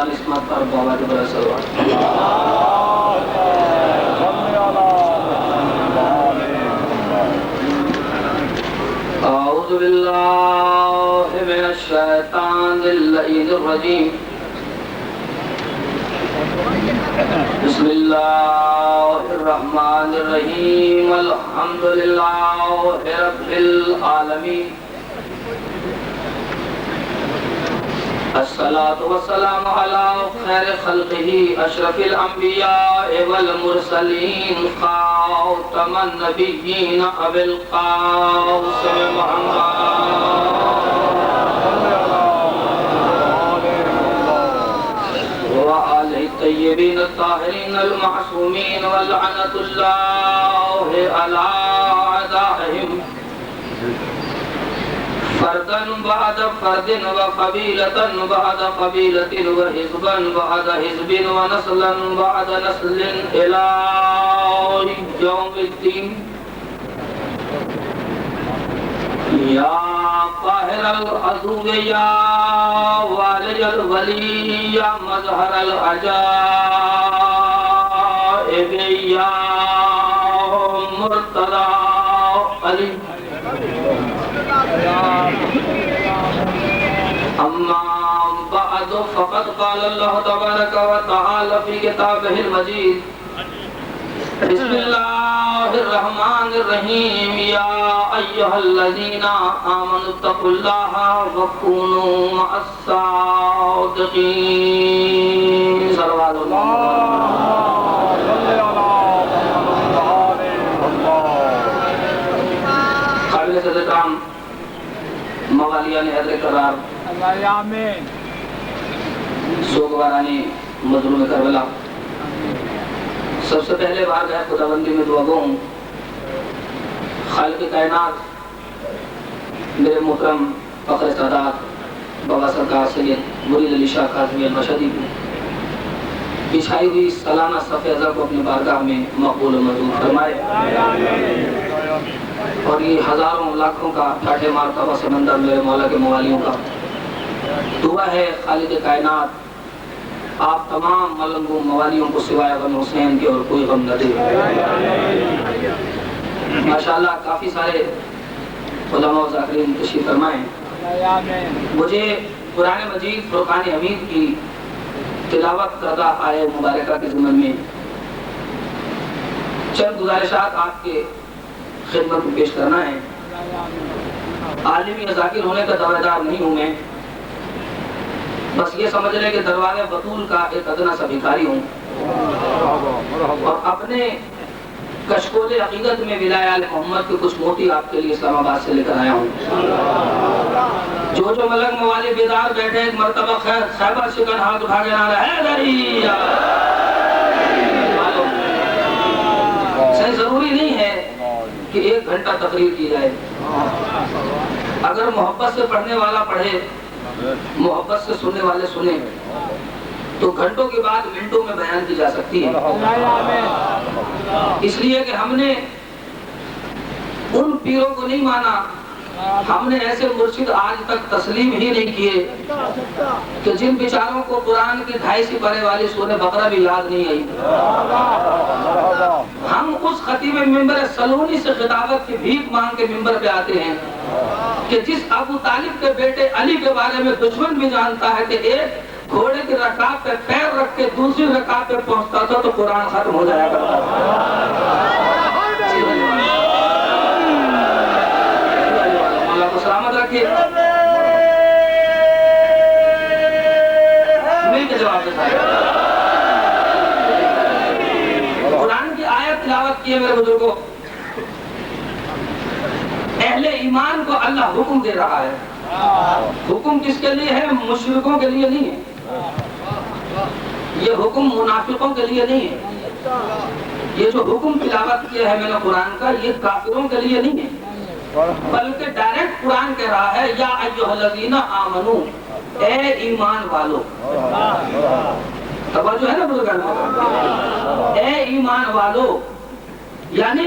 نسمت پر بابا جبرا صلوات اعوذ باللہ من الشیطان اللعین الرجیم بسم اللہ الرحمن الرحیم الحمدللہ رب العالمین الصلاة والسلام علی خیر خلقہ اشرف الانبیاء والمرسلین خاتم النبیین ابی القاسم محمد وآلہ الطیبین الطاہرین المعصومین واللعنۃ اللہ علی اعدائہم فردن بعد فرد وقبیلة بعد قبیلة وحزبا بعد حزب ونسلا بعد نسل الى یوم الدین یا قاہر العدو یا والج الولی یا مظہر العجائب یا مرتضی علی اما بعد فقد قال اللہ تبارک و تعالی فی کتابہ المجید بسم اللہ الرحمن الرحیم یا ایہا الذین آمنوا اتقوا اللہ وکونوا مع الصادقین صلوات قابل صدر کرام موالیان حضر قرار سوگوارانی مظلوم کربلا سب سے پہلے بارگاہ خداوندی میں دعا گو ہوں خالق کائنات میرے محترم فخر سادات بابا سرکار سید مرید علی شاہ کاظمی المشہدی بچھائی ہوئی سالانہ صف ازا کو اپنی بارگاہ میں مقبول و منظور فرمائے اور یہ ہزاروں لاکھوں کا ٹھاٹھے مارتا ہوا سمندر میرے مولا کے موالیوں کا دعا ہے خالق کائنات آپ تمام ملنگوں موالیوں کو سوائے غم حسین کے اور کوئی غم نہ دے ماشاءاللہ کافی سارے علماء و ذاکرین تشریف فرمائیں مجھے قرآن مجید فرقان حمید کی تلاوت کردہ آیہ مبارکہ کے ضمن میں چند گزارشات آپ کے خدمت میں پیش کرنا ہے عالمی یا ذاکر ہونے کا دعویدار نہیں ہوں میں بس یہ سمجھ لیں کہ دربار بطول کا ایک ادنا سا بھکاری ہوں اور اپنے کشکول عقیدت میں ولایہ آل محمد کے کچھ موتی آپ کے لیے اسلام آباد سے لے کر آیا ہوں جو ملک موالی بیدار بیٹھے ایک مرتبہ خیبر شکن ہاتھ اٹھا کے نعرہ حیدری صحیح ضروری نہیں ہے کہ 1 گھنٹہ تقریر کی جائے اگر محبت سے پڑھنے والا پڑھے محبت سے سننے والے سنیں تو گھنٹوں کے بعد منٹوں میں بیان کی جا سکتی ہے اس لیے کہ ہم نے ان پیروں کو نہیں مانا ہم نے ایسے مرشد آج تک تسلیم ہی نہیں کیے کہ جن بیچاروں کو قرآن کی 250 پارے والی سورہ بقرہ بھی یاد نہیں آئی ہم اس خطیب ممبر سلونی سے خطابت کی بھیک مانگ کے ممبر پہ آتے ہیں کہ جس ابو طالب کے بیٹے علی کے بارے میں دشمن بھی جانتا ہے کہ ایک گھوڑے کی رکاب پہ پیر رکھ کے دوسری رکاب پہ پہنچتا تھا تو قرآن ختم ہو جایا کرتا اللہ کو سلامت رکھیے مل کے جواب دیتا ہے قرآن کی آیت تلاوت کی ہے میرے بزرگوں اہل ایمان کو اللہ حکم دے رہا ہے حکم کس کے لیے ہے مشرکوں کے لیے نہیں ہے یہ حکم منافقوں کے لیے نہیں ہے یہ جو حکم تلاوت کیا ہے میں نے قرآن کا یہ کافروں کے لیے نہیں ہے بلکہ ڈائریکٹ قرآن کہہ رہا ہے یا ایھا الذین آمنو اے ایمان والو توجہ ہے نا بزرگان اے ایمان والو یعنی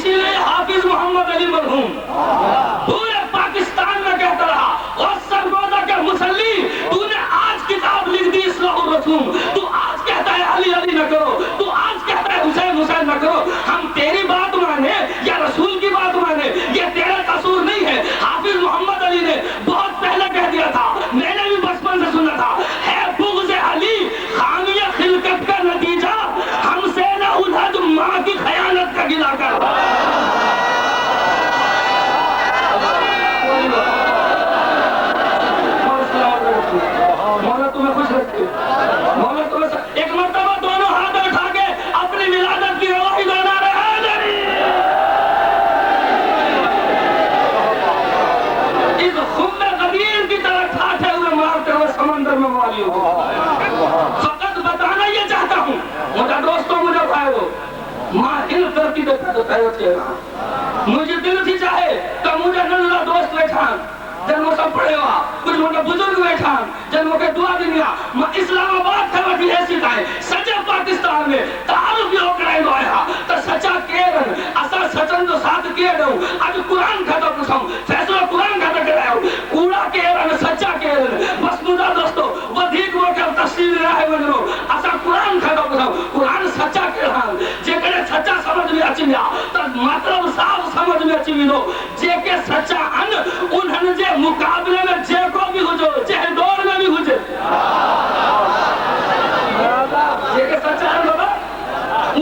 اسی لیے حافظ محمد علی مرحوم پورے پاکستان میں کہتا رہا، اور سرگودا کے مسلی تو نے آج کتاب لکھ دی اصلاح الرسوم، تو آج کہتا ہے علی علی نہ کرو، تو آج کہتا ہے حسین حسین نہ کرو، ہم تیری بات مانے یا رسول کی بات مانے، یہ تیرا قصور نہیں ہے۔ حافظ محمد علی نے بہت پہلے کہہ دیا تھا، میں نے بھی بچپن سے سنا تھا، ہے بغض علی خامیہ خلقت کا نتیجہ، ہم سے نہ الہد ماں کی خیانت کا گلا کر۔ مولا تمہیں خوش رکھتے، مولا تمہیں ایک مرتبہ دونوں ہاتھ اٹھا کے اپنی ولادت کی گواہی دینا رہے۔ اس خم غدیر کی طرح ٹھاٹھے ہوئے مارتے ہوئے سمندر میں موالی ہو، فقط بتانا یہ چاہتا ہوں مجھے دوستوں مجھے بھائیو، ماں ہل کرتی دیکھا تو تیرے چہرہ مجھے دل تھی چاہے تو مجھے ننلا دوست بیٹھان جنموں سب پڑھے ہوا، کچھ مجھے بزرگ بیٹھان جنموں کے دعا دنیا میں اسلام آباد تھا وٹی ایسی دائیں سچے پاکستان میں تعارف یہ ہو کرائیں دو آیا تو سچا کیرن اصلا سچن جو ساتھ کیے دوں آج قرآن کھاتا پوچھاؤں فیصلہ قرآن کھاتا کرائے کوڑا کیرن سچا کیرن بس مجھا دوستو ودھیک وہ کہ تفصیل رہے بنو اصلا قرآن کھاتا پوچھاؤں قرآن سچا کیرن جے کہ سچا سمجھ میں اچھی لیا تو مطلب صاف سمجھ میں اچھی بھی جے کہ سچا ان انہن جے مقابلے میں جے کو بھی ہو جو چہے دور میں بھی ہو جے جے کہ سچا ہے بابا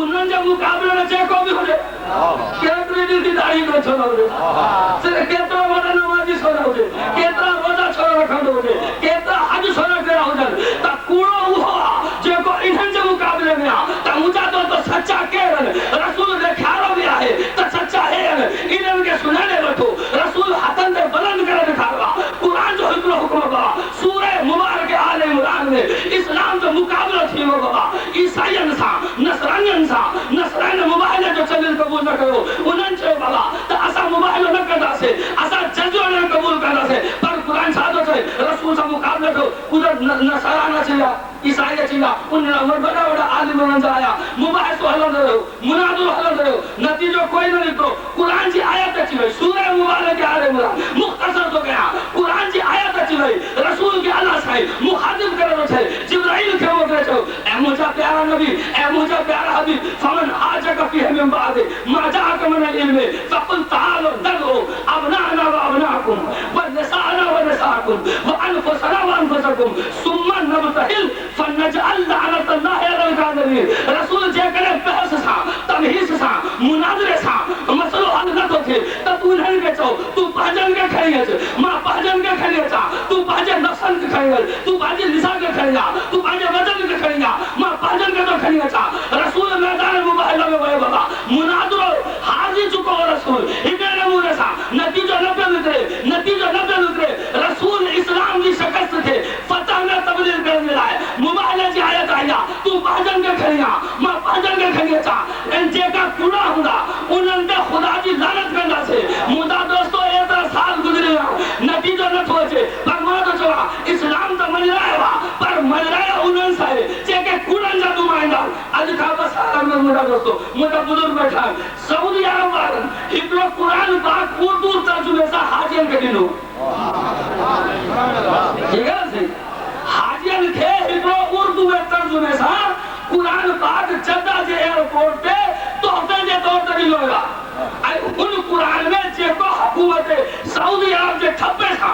انہن جے مقابلے میں جے کو بھی ہو جے کیتری دل کی داڑھی کو چھوڑا ہو جے صرف کیترا وڈا نمازی چھوڑا ہو جے کیترا روزہ چھوڑا رکھا ہو جے کیترا حج چھوڑا کرا ہو جے تا کوڑا ہوا جے کو انہن جے مقابلے میں تا مجھا تو سچا کہرن رسول دے کھارو بھی آئے تا سچا ہے انہن کے سنانے بیٹھو رسول حتن دے بلند کرنے کھاروا قرآن جو حکم حکم بابا سورہ مبارک آل عمران میں اسلام جو مقابلہ تھی وہ بابا عیسائین سا نصرانین سا نصران مباہلے جو چلن قبول نہ کرو انہن چھے بابا تا اسا مباہلہ نہ کرنا سے اسا جزو نہ قبول کرنا سے پر قرآن ساتھو چھے رسول سا مقابلہ کو ادھر نصرانہ چھیا عیسائی چھیا انہوں نے بڑا بڑا عالم بن جایا مباحث حل دے رہو مناظر حل دے رہو نتیجہ کوئی نہ نکلو قرآن کی آیت اچھی ہوئی سورہ مبارک آل عمران مختصر تو گیا قرآن کی آیت اچھی ہوئی رسول کی اللہ سے مخاطب کرنے سے جبرائیل کے وہ کہتے ہو اے مجھا پیارا نبی اے مجھا پیارا حبیب فمن آجک فیہ من بعد ما جاءک من العلم فقل تعالوا ندعو ابناءنا وابناءکم ونساءنا ونساءکم وانفسنا وانفسکم ثم نبتہل فنجعل لعنت اللہ علی الکاذبین رسول جے کرے بحث سا تمہیز سا مناظرے سا مسئلہ حل نہ تو تھے تب انہیں کے چاہو تو پہجن کے کھڑی ہے ماں پہجن کے کھڑی ہے تو پہجن نفسن کے کھڑی ہے تو پہجن نساء کے کھڑی ہے تو پہجن وزن کے کھڑی ہے ماں پہجن کے تو کھڑی ہے رسول میدان مباہلہ میں وہے بابا مناظر حاضی چکو رسول ہمیں نمونے سا نتیجہ نہ پہ اترے رسول اسلام کی شکست تھے فتح میں تبدیل کرنے لائے مباہلہ جی آیت آیا تو پہجن کے کھڑی ہے ماں پہجن کے کھڑی ہے ان جے کا کوڑا ہوندا انہوں نے خدا کی لعنت کرنا سے مدہ دوستو ایترا سال گزرے نتیجہ نہ پہنچے پر مدہ چوا اسلام تو من رہا ہے پر من رہا ہے انہوں سے جے کہ کوڑا جادو مائندہ آج کھا بس آرام میں مدہ دوستو مدہ بزرگ بیٹھا سعودی عرب وارن ہپلو قرآن پاک اردو ترجمے سا حاجین کے دنوں ٹھیک ہے سی حاجین کے ہپلو اردو میں ترجمے سا قرآن پاک جدہ جے ایئرپورٹ پہ تحفے جے طور تری لوگا ان قرآن میں جے کو حکومت سعودی عرب جے ٹھپے تھا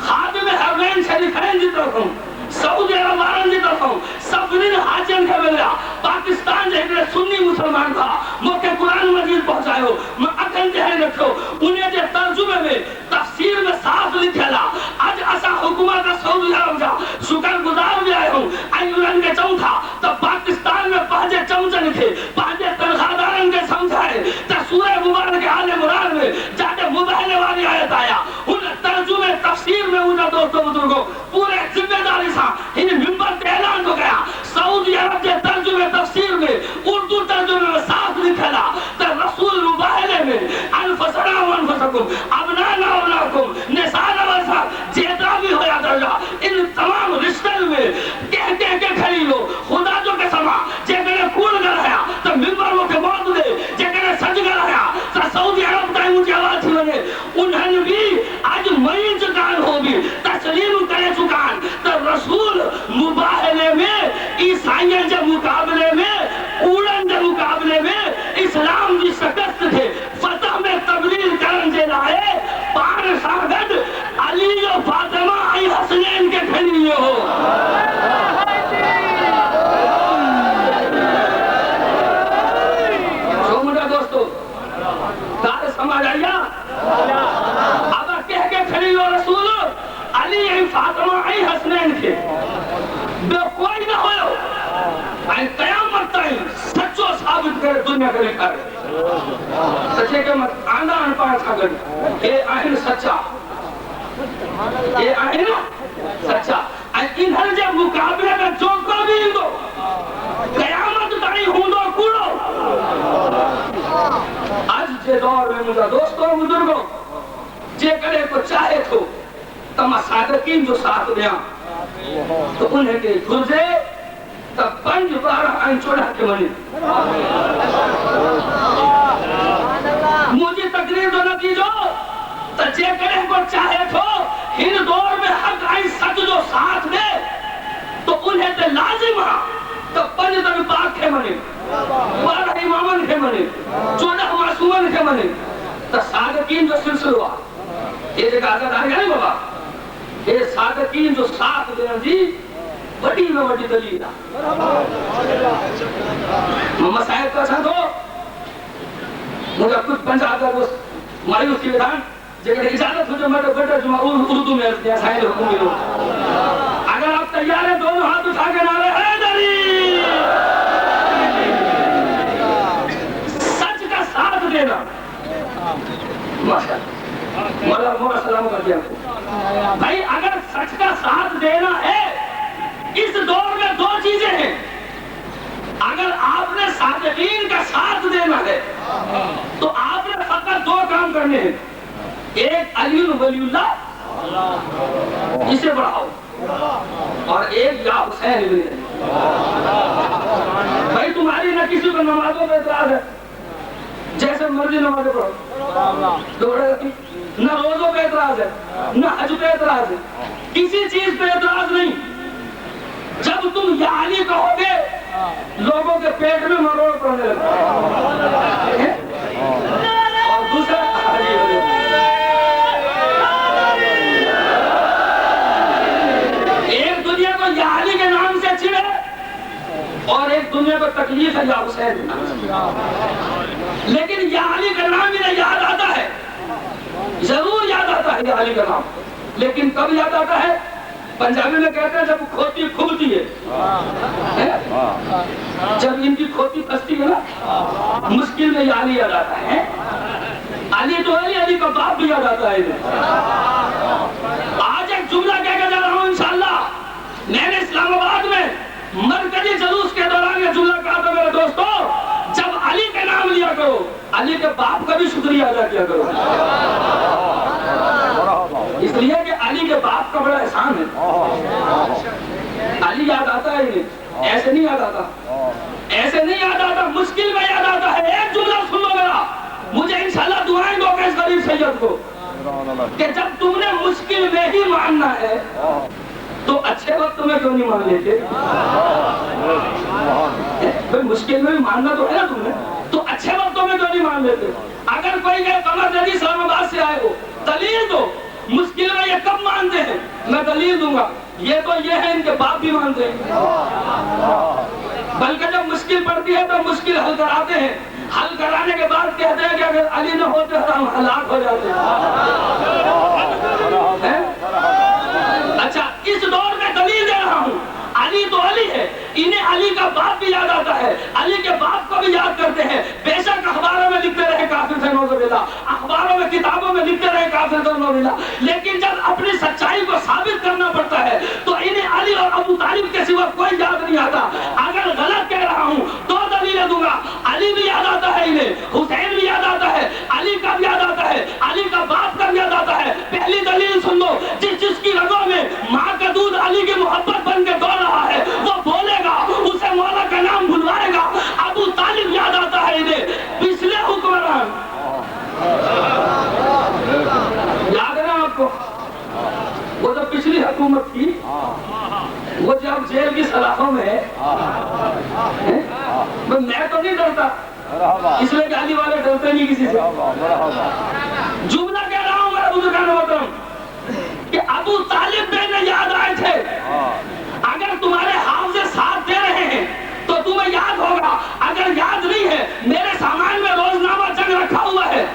خادم حرمین شریفین جی طرف ہوں سعودی عرب وارن جی طرف ہوں سفرین حاجین کے ملیا پاکستان جے ایک سنی مسلمان تھا موقع قرآن مجید پہنچائے ہو میں اکھن جہاں رکھو انہیں جے ترجمے میں تفسیر میں صاف لکھلا آج اسا حکومت سعودی عرب جا شکر گزار بھی آئے ہوں انہوں کے چون تھا تو پاکستان میں پہنچے چمچن کے پہنچے تنخواہدارن کے سمجھائے تو سورہ مبارک آل عمران میں جاتے مباہلے والی آیت آیا ان ترجمے تفسیر میں انہیں دوستوں بزرگوں پورے ذمہ داری سا انہیں ممبر پہ اعلان ہو گیا سعودی عرب کے ترجمے تفسیر میں اردو ترجمے میں صاف لکھلا تو رسول مباہلے میں انفسنا وانفسکم ابنانا وابناکم نسانا ونساء جیتا بھی ہویا درجہ ان تمام رشتہ میں کہہ کھڑی لو خدا جو کے سما جے کنے کول کر رہا تو ممبر وہ کے موت دے جے کنے سج کر رہا تو سمجھ آیا؟ اب کہہ کے کھڑی ہو رسول علی فاطمہ حسنین کے بے کوئی نہ ہو قیامت تائیں سچو ثابت کرے دنیا کرے کرے سچے کے مت آندھا انپاہ تھا گئی اے آئین سچا اے آئین سچا انہر جب مقابلے میں جو کو بھی ہندو قیامت تائیں ہندو کوڑو آج جے دور میں مجھا دوستوں بزرگوں جے کرے کو چاہے تو تمہ صادقین جو ساتھ دیا تو انہیں کے گھرزے تب 5 بار آئین چوڑا کے منی مجھے تقریر دو نتیجو تو جے کرے کو چاہے تو ہن دور میں حق آئین سچ جو ساتھ دے تو انہیں تے لازم ہاں تو 5 تک پاک کے منی 12 امامن کے منی 14 معصومن کے منی تو صادقین جو سلسل ہوا یہ جگہ آزاد آ گیا نہیں بابا یہ صادقین جو ساتھ دینا جی بڑی میں بڑی دلیل محمد صاحب کا ساتھ ہو مجھے کچھ پنجاب کا مایوس کی بدھان جگہ اجازت ہو جو میں بیٹا جو اردو میں دیا صاحب حکم ملو اگر آپ تیار ہیں دونوں ہاتھ اٹھا کے نعرے حیدری سچ کا ساتھ دینا ماشاءاللہ مولا مولا سلام کر دیا بھائی اگر سچ کا ساتھ دینا ہے اس دور میں 2 چیزیں ہیں اگر آپ نے صادقین کا ساتھ دینا ہے تو آپ نے فقط 2 کام کرنے ہیں ایک علی ولی اللہ اسے بڑھاؤ اور ایک یا حسین ابن علی بھائی تمہاری نہ کسی کو نمازوں میں اعتراض ہے جیسے مرضی نمازیں پڑھو نہ روزوں پہ اعتراض ہے نہ حج پہ اعتراض ہے کسی چیز پہ اعتراض نہیں جب تم یا علی کہو گے لوگوں کے پیٹ میں مروڑ پڑنے لگے اور دوسرا ایک دنیا کو یا علی کے نام سے چھڑے اور ایک دنیا کو تکلیف ہے یا حسین لیکن یا علی کا نام انہیں یاد آتا ہے ضرور یاد آتا ہے یا علی کا نام لیکن کب یاد آتا ہے پنجابی میں کہتے ہیں جب کھوتی کھبتی ہے جب ان کی کھوتی پھنستی ہے نا مشکل میں یا علی یاد آتا ہے علی تو علی کا باپ بھی یاد آتا ہے آج ایک جملہ کہہ کے جا رہا ہوں انشاءاللہ میں نے اسلام آباد میں مرکزی جلوس کے دوران یہ جملہ کہا تھا میرے دوستو جب علی کا نام لیا کرو علی کے باپ کا بھی شکریہ ادا کیا کرو اس لیے کہ علی کے باپ کا بڑا احسان ہے علی یاد آتا ہے انہیں ایسے نہیں یاد آتا ایسے نہیں یاد آتا مشکل میں یاد آتا ہے ایک جملہ سن لو میرا مجھے انشاءاللہ دعائیں دو کہ اس غریب سید کو کہ جب تم نے مشکل میں ہی ماننا ہے تو اچھے وقت میں کیوں نہیں مان لیتے بھئی مشکل میں بھی ماننا تو ہے نا تم نے تو اچھے وقتوں میں کیوں نہیں مان لیتے اگر کوئی کہ قمر جدی اسلام آباد سے آئے ہو دلیل دو مشکل میں یہ کب مانتے ہیں میں دلیل دوں گا یہ تو یہ ہے ان کے باپ بھی مانتے ہیں بلکہ جب مشکل پڑتی ہے تو مشکل حل کراتے ہیں حل کرانے کے بعد کہتے ہیں کہ اگر علی نہ ہوتے تو ہم ہلاک ہو جاتے ہیں اچھا اس دور میں دلیل دے رہا ہوں علی تو علی ہے انہیں علی کا باپ بھی یاد آتا ہے علی کے باپ کو بھی یاد کرتے ہیں بے شک اخباروں میں لکھتے رہے کافر تھے نعوذ باللہ اخباروں میں کتابوں میں لکھتے رہے کافر تھے نعوذ باللہ لیکن جب اپنی سچائی کو ثابت کرنا پڑتا ہے تو انہیں علی اور ابو طالب کے سوا کوئی یاد نہیں آتا اگر غلط کہہ رہا ہوں تو دلیلیں دوں گا علی بھی یاد آتا ہے انہیں حسین بھی یاد آتا ہے علی کا بھی یاد آتا ہے علی کا باپ کا بھی یاد آتا ہے پہلی دلیل سن لو جس کی رگوں میں ماں کا دودھ علی کی محبت بن کے دوڑ رہا ہے وہ بولے گا اسے مولا کا نام بلوائے گا ابو طالب یاد آتا ہے انہیں پچھلے حکمران یاد ہے نا آپ کو وہ جو پچھلی حکومت تھی وہ جب جیل کی سلاخوں میں میں تو نہیں ڈرتا اس لیے کہ علی والے ڈرتے نہیں کسی سے جملہ کہہ رہا ہوں میرا بزرگان محترم کہ ابو طالب میں یاد آئے تھے اگر تمہارے حافظ ساتھ دے رہے ہیں تو تمہیں یاد ہوگا اگر یاد نہیں ہے میرے سامان میں روزنامہ جنگ رکھا ہوا ہے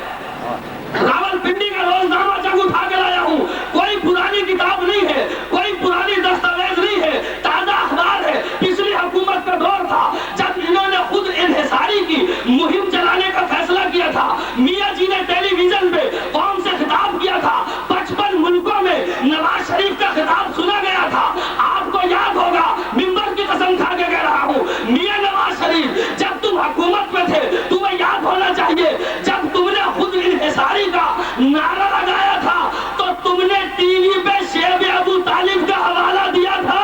جی نے ٹیلی ویژن پہ قوم سے خطاب کیا تھا، 55 ملکوں میں نواز شریف کا خطاب سنا گیا تھا. آپ کو یاد ہوگا، ممبر کی قسم کھا کے کہہ رہا ہوں، میاں نواز شریف جب تم حکومت میں تھے تمہیں یاد ہونا چاہیے، جب تم نے خود انحصاری کا نعرہ لگایا تھا تو تم نے ٹی وی پہ شیب ابو طالب کا حوالہ دیا تھا.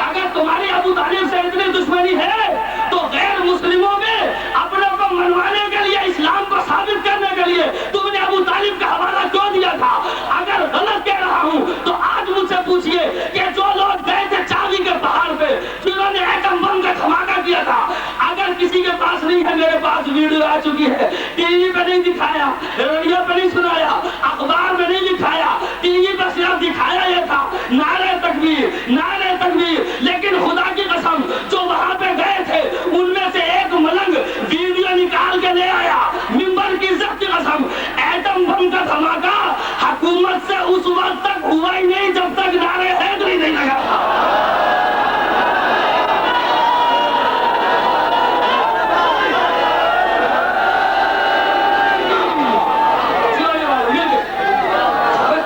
اگر تمہاری ابو طالب سے اتنی دشمنی ہے تو غیر مسلموں میں اپنے کو منوانے کے لیے، اسلام کو ثابت کرنے کے لیے تم نے ابو طالب کا حوالہ کیوں دیا تھا؟ اگر غلط کہہ رہا ہوں تو آج مجھ سے پوچھئے کہ جو لوگ گئے تھے چاوی کے پہاڑ پہ جنہوں نے ایٹم بم کا دھماکہ کیا تھا، اگر کسی کے پاس نہیں ہے، میرے پاس ویڈیو آ چکی ہے، ٹی وی پہ نہیں دکھایا، ریڈیو پہ نہیں سنایا، اخبار میں نہیں دکھایا، ٹی وی پہ صرف دکھایا یہ تھا نعرہ تکبیر، نعرہ تکبیر. لیکن خدا کی قسم جو وہاں پہ گئے تھے ان میں سے ایک ملنگ ویڈیو نکال کے لے آیا، ممبر کی عزت کی قسم، ایٹم بم کا دھماکہ حکومت سے اس وقت تک ہوا ہی نہیں جب تک نعرہ حیدری نہیں لگا تھا.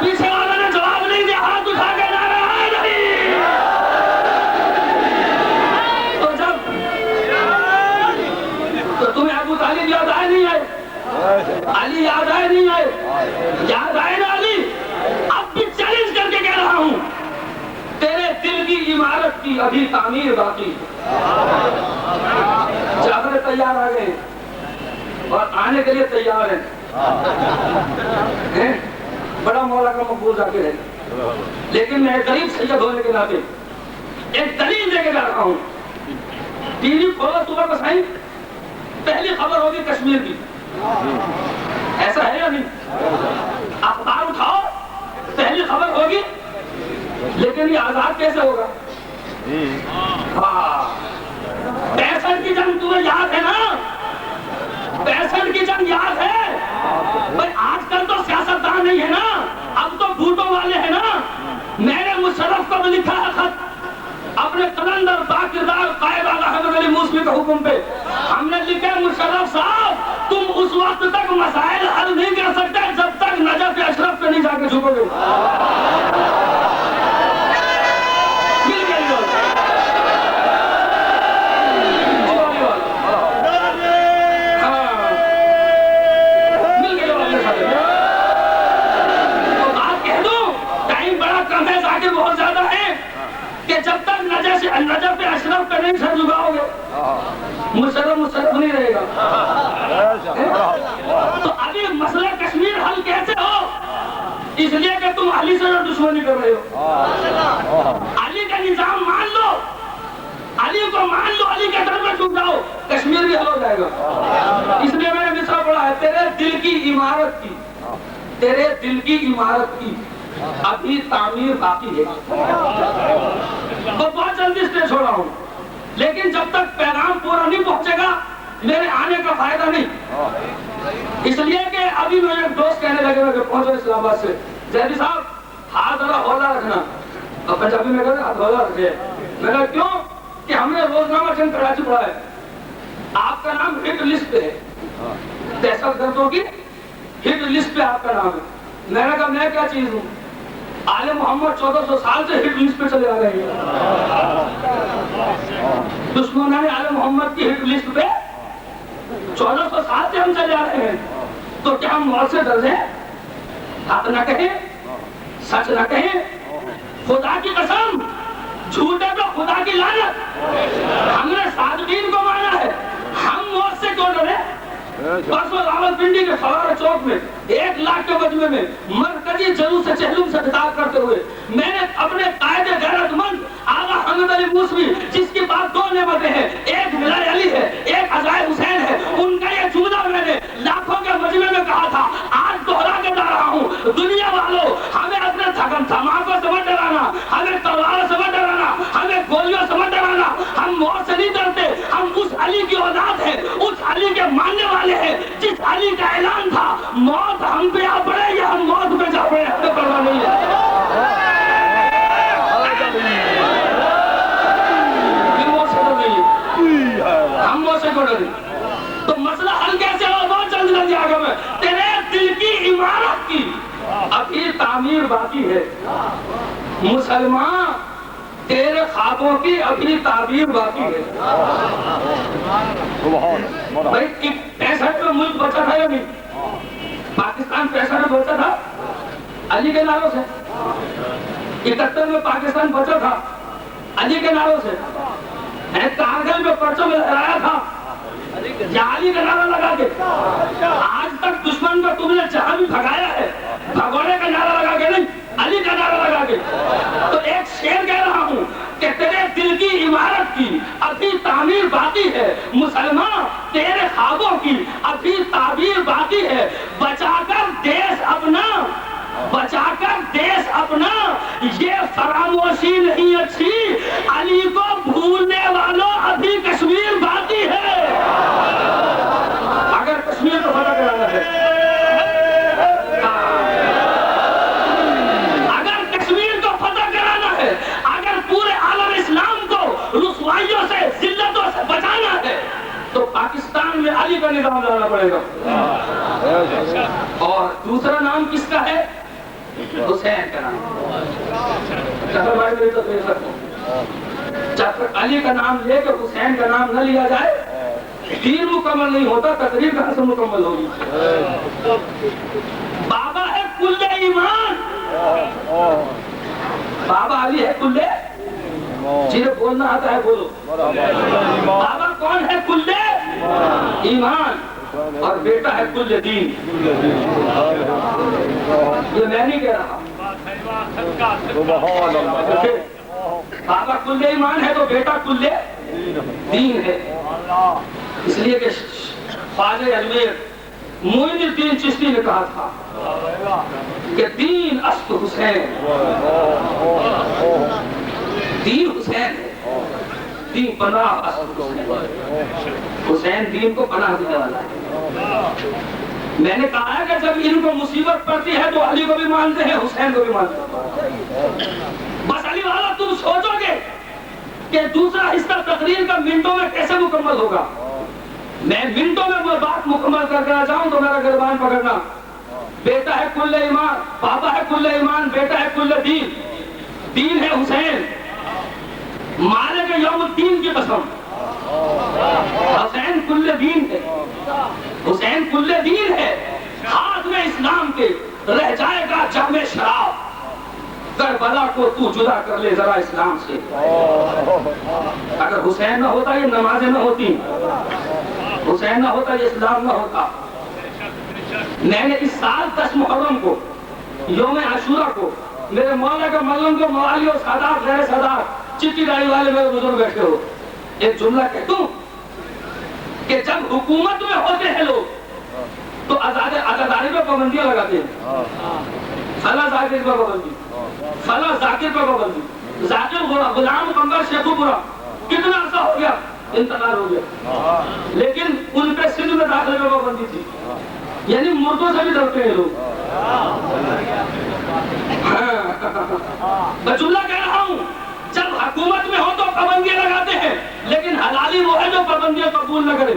پیچھے والوں نے جواب نہیں دیا، ہاتھ اٹھا کے نعرہ حیدری. تو جب تو تمہیں ابو طالب یاد آئے نہیں آئے؟ علی یاد آئے نہیں آئے؟ یاد آئے نا علی؟ اب بھی چیلنج کر کے کہہ رہا ہوں، تیرے دل کی عمارت کی ابھی تعمیر باقی. جابر تیار آ گئے اور آنے کے لیے تیار ہیں. بڑا مولا کا مقبول ذاکر ہے، لیکن میں غریب سید ہونے کے ناطے ایک دلیل دے کے جا رہا ہوں. ٹی وی کھولو صبح کو سائیں، پہلی خبر ہوگی کشمیر کی، ایسا ہے یا نہیں؟ اخبار اٹھاؤ، پہلی خبر ہوگی. لیکن یہ آزاد کیسے ہوگا؟ 65 کی جنگ تمہیں یاد ہے نا؟ 65 کی جنگ یاد ہے؟ بھائی آج کل تو سیاستدان نہیں ہے نا، اب تو بھوٹوں والے ہیں نا. میں نے مشرف کو بھی لکھا ہے خط، اپنے قلندر باکردار قائد اعلیٰ حضرت علی موسوی کے حکم پہ ہم نے لکھا، مشرف صاحب تم اس وقت تک مسائل حل نہیں کر سکتے جب تک نجف اشرف پہ نہیں جا کے جھکو گے. مل گئی تو بات کہہ دوں، ٹائم بڑا کم ہے، ذاکر بہت زیادہ ہے، کہ جب تک نجف اشرف پہ نہیں سر جھکاؤ گے مشرف نہیں رہے گا. تو ابھی مسئلہ کشمیر حل کیسے ہو؟ اس لیے کہ تم علی سے دشمنی کر رہے ہو. علی کا نظام مان لو، علی کو مان لو، علی کے در میں جھک جاؤ، کشمیر بھی حل ہو جائے گا. اس لیے میں نے مصرع پڑھا ہے، تیرے دل کی عمارت کی، تیرے دل کی عمارت کی ابھی تعمیر باقی ہے. تو بہت جلدی اسٹیج چھوڑا ہوں، لیکن جب تک پیغام پورا نہیں پہنچے گا میرے آنے کا فائدہ نہیں. اس لیے کہ ابھی میرے ایک دوست کہنے لگے کہ پہنچو اسلام آباد سے، زیدی صاحب ہاتھ ذرا ہولا رکھنا. اب پنجابی میں کہتے ہیں ہاتھ ہولا رکھے. میں نے کیوں؟ کہ ہم نے روزنامہ جنگ کراچی پڑھا ہے، آپ کا نام ہٹ لسٹ پہ ہے، دہشت گردوں کی ہٹ لسٹ پہ آپ کا نام ہے. میں نے کہا میں کیا چیز ہوں؟ آل محمد 1400 سال سے ہٹ لسٹ پہ چلے آ رہے ہیں. دشمنوں نے آل محمد کی ہٹ لسٹ پہ 1400 سال سے ہم چلے آ رہے ہیں. تو کیا ہم موت سے ڈر ہیں؟ حق نہ کہیں، سچ نہ کہیں، خدا کی قسم جھوٹے پہ خدا کی لعنت. ہم نے صادقین کو مانا ہے، ہم موت سے کیوں ڈرے؟ پرسوں راولپنڈی کے سوارا چوک میں 1 لاکھ کے مجمع میں مرکزی جلوس سے چہلم سے خطاب کرتے ہوئے میں نے اپنے قائد غیرت مند آغا حمد علی موسوی، جس کی بات 2 نعمتیں ہیں، ایک ملائے علی ہے، ایک عزائے حسین ہے، ان کا یہ جملہ میں نے لاکھوں کے مجمع میں کہا تھا، آج دوہرا کے لا رہا ہوں. دنیا والوں ہمیں اپنے دھماکوں سے مت ڈرانا، ہمیں تلواروں سے مت ڈرانا، ہمیں گولیوں سے مت ڈرانا. ہم موت سے نہیں ڈرتے، ہم اس علی کی اولاد ہیں، اس علی کے ماننے والے ہیں جس علی کا اعلان تھا موت ہم پہ آ پڑے یا ہم موت پہ جا پڑے، ہمیں پرواہ نہیں ہے. تعمیر باقی ہے، مسلمان تیرے خوابوں کی ابھی تعبیر باقی ہے۔ بھائی 65 میں ملک بچا تھا یا نہیں؟ پاکستان 65 میں بچا تھا علی کے نعروں سے، 71 میں پاکستان بچا تھا علی کے نعروں سے، کارگل میں پرچم لہرایا تھا یا علی کا نعرہ لگا کے؟ آج تک دشمن کو تم نے جہاں بھی بھگایا ہے، بھگونے کا نعرہ لگا کے نہیں، علی کا نعرہ لگا کے۔ تو ایک شعر کہہ رہا ہوں کہ تیرے دل کی عمارت کی ابھی تعمیر باقی ہے، مسلمان تیرے خوابوں کی ابھی تعبیر باقی ہے، بچا کر دیش اپنا، بچا کر دیش اپنا، یہ فراموشی نہیں اچھی، علی کو بھولنے والوں ابھی کشمیر باقی ہے۔ اگر کشمیر کو فتح کرانا ہے، اگر کشمیر کو فتح کرانا ہے، اگر پورے عالم اسلام کو رسوائیوں سے، ذلتوں سے بچانا ہے، تو پاکستان میں علی کا نظام لانا پڑے گا۔ اور دوسرا نام کس کا ہے؟ حسین کا نام۔ جب تک علی کا نام لے کے حسین کا نام نہ لیا جائے، دین مکمل نہیں ہوتا، تقریر کہاں سے مکمل ہوگی؟ بابا ہے کل ایمان، بابا علی ہے کل، جنہیں بولنا آتا ہے بولو۔ بابا کون ہے؟ کل ایمان، اور بیٹا ہے کل دین۔ یہ میں نہیں کہہ رہا، بابا کل ایمان ہے تو بیٹا کل دین ہے۔ اس لیے کہ خواجہ اجمیر معین الدین چشتی نے کہا تھا کہ دین است حسین، دین حسین ہے، دین پناہ است حسین، حسین دین کو پناہ دینے والا ہے۔ میں نے کہا ہے کہ جب ان کو مصیبت پڑتی ہے تو علی کو بھی مانتے ہیں، حسین کو بھی مانتے ہیں۔ بس علی والا تم سوچو گے کہ دوسرا حصہ تقریر کا منٹوں میں کیسے مکمل ہوگا، میں منٹوں میں وہ بات مکمل کر کے آ جاؤں تو میرا گربان پکڑنا۔ بیٹا ہے کل ایمان، بابا ہے کل ایمان، بیٹا ہے کل دین، دین ہے حسین، مالک یوم الدین کی قسم، حسین کل دین ہے، حسین کل دین ہے۔ ہاتھ میں اسلام کے رہ جائے گا جام شراب، کربلا کو تو جدا کر لے ذرا اسلام سے۔ اگر حسین نہ ہوتا یہ نمازیں نہ ہوتی، حسین نہ ہوتا یہ اسلام نہ ہوتا۔ میں نے اس سال 10 محرم کو، یوم عاشورہ کو، میرے مولا کا ملنگ کو، موالی اور سادات، غیر سادات، چٹی داڑھی والے میرے بزرگ بیٹھے ہو، ایک جملہ کہہ دوں کہ جب حکومت میں ہوتے ہیں لوگ تو عزاداری پہ پابندیاں لگاتے ہیں، فلاں ذاکر پر پابندی، فلاں ذاکر پر پابندی، ذاکر غلام قمر شیخو پورا کتنا عرصہ ہو گیا انتقال ہو گیا، لیکن ان پہ سندھ میں داخلے پہ پابندی تھی، یعنی مردوں سے بھی ڈرتے ہیں لوگ۔ میں جملہ کہہ رہا ہوں، جب حکومت میں ہو تو پابندیاں لگاتے ہیں، لیکن حلالی وہ ہے جو پابندیاں قبول نہ کرے۔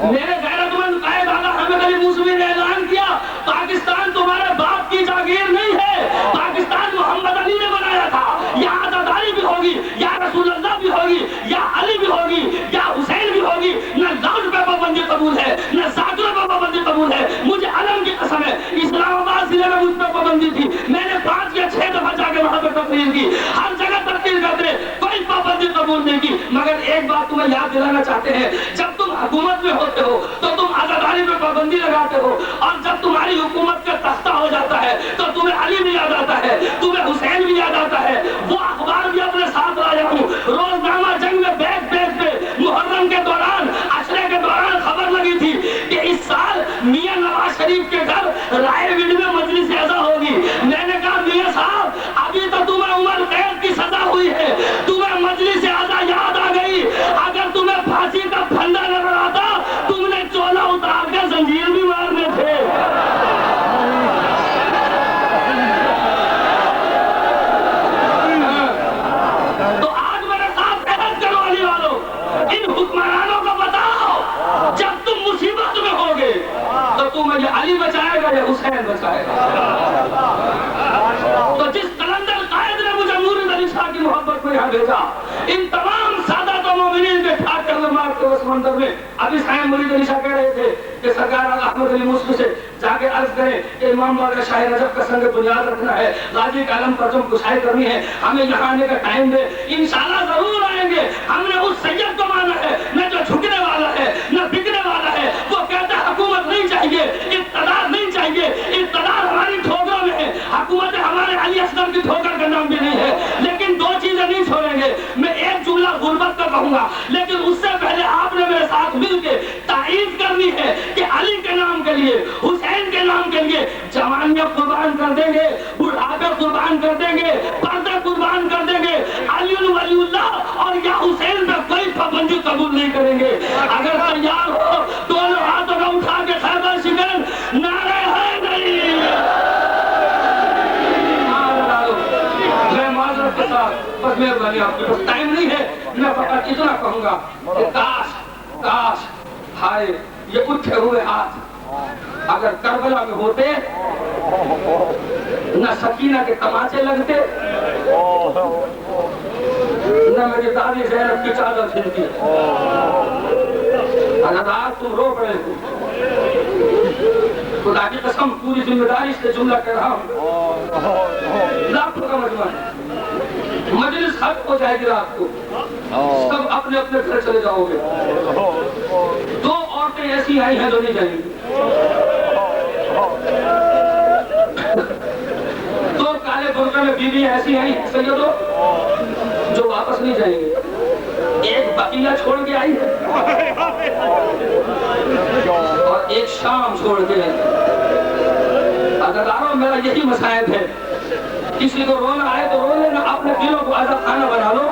میرے غیرت مند قائد اعلیٰ حامد علی موسوی نے اعلان کیا، پاکستان تمہارے باپ کی جاگیر نہیں ہے، پاکستان محمد علی نے بنایا تھا، یا عزاداری بھی ہوگی، یا رسول اللہ بھی ہوگی، یا علی بھی ہوگی، یا حسین بھی ہوگی، نہ لاؤڈ پہ پابندی قبول ہے، نہ ذاکروں پہ پابندی قبول ہے۔ مجھے علم کی قسم ہے، اسلام آباد ضلع میں مجھ پہ پابندی تھی، میں نے 5 یا 6 دفعہ جا کے وہاں پہ تقریر کی، ہر جگہ تقریر کرتے، کوئی پابندی قبول نہیں کی۔ مگر ایک بات تمہیں یاد دلانا چاہتے ہیں، جب تم حکومت میں ہوتے ہو تو تم عزاداری پہ پابندی لگاتے ہو، اور جب تمہاری حکومت کا تختہ ہو جاتا ہے تو تمہیں علی بھی یاد آتا ہے، تمہیں حسین بھی یاد آتا ہے۔ وہ اخبار بھی اپنے ساتھ لایا ہوں، روزنامہ جنگ میں بیگ پہ محرم کے دوران، عشرے کے دوران خبر لگی تھی کہ اس سال میاں نواز شریف کے گھر رائے وڈ میں مجلس اعزا ہوگی۔ میں نے کہا میاں صاحب ابھی تو تمہیں عمر قید کی سزا ہوئی ہے، تمہیں مجلس اعزا یاد آ گئی، اگر تمہیں پھانسی کا پھندا نظر آتا تم نے چولا اتار کر زنجیر بھی مارنے تھے۔ گا. ان تمام سادات و مومنین کے ٹھاٹ کلمات کے سمندر میں ابھی سائیں مرید علی شاہ کہہ رہے تھے کہ سرکار احمد علی مسلم سے جا کے عرض کریں کہ امام باقر شاہ رجب کا سنگ بنیاد رکھنا ہے, غازی کا علم پرچم کشائی کرنی ہے, ہمیں یہاں آنے کا ٹائم دے. انشاءاللہ ضرور آئیں گے. ہم نے اس سید کو مانا ہے نہ جو جھکنے والا ہے نہ بکنے والا ہے. وہ کہتا ہے حکومت نہیں چاہیے, اقتدار نہیں چاہیے, اقتدار ہماری ٹھوکروں میں ہے, حکومت ہمارے علی اصغر کی ٹھوکر کا نام بھی نہیں ہے. لیکن دو چیزیں نہیں چھوڑیں گے. میں ایک جملہ غربت کا کہوں گا, لیکن اس سے پہلے آپ نے میرے ساتھ مل کے تائید کرنی ہے کہ علی کے نام کے لیے, حسین کے نام کے لیے جوانیاں قربان کر دیں گے, بڑھاپے قربان کر دیں گے, پردے قربان کر دیں گے. علی ولی اللہ اور یا حسین میں کوئی پابندی قبول نہیں کریں گے. اگر تیار ہو دونوں ہاتھوں کو اٹھا کے خیبر شکن نعرہ ہے نہیں. میں معذرت کے ساتھ بس مہربانی, آپ کے پاس ٹائم نہیں ہے, میں فقط اتنا کہوں گا کہ کاش کاش ہائے یہ اٹھے ہوئے ہاتھ اگر کربلا میں ہوتے نہ سکینہ کے تماچے لگتے نہ میری دادی زینب کی چادر چھلتی. آج تم رو پڑے ہو, خدا کی قسم پوری ذمہ داری سے جملہ کہہ رہا ہوں. لاکھوں کا مجمع ہے, مجلس ختم ہو جائے گی رات کو, سب اپنے اپنے گھر چلے جاؤ گے. دو عورتیں ایسی آئی ہیں جو نہیں جائیں گی, دو کالے برقع میں بیوی ایسی آئی ہیں سیدو جو واپس نہیں جائیں گے. ایک بقیہ چھوڑ کے آئی ہے اور ایک شام چھوڑ کے آئی ہے. عزاداروں میرا یہی مصائب ہے, کسی کو رونا آئے تو رو لینا, اپنے دلوں کو عزا خانہ بنا لو.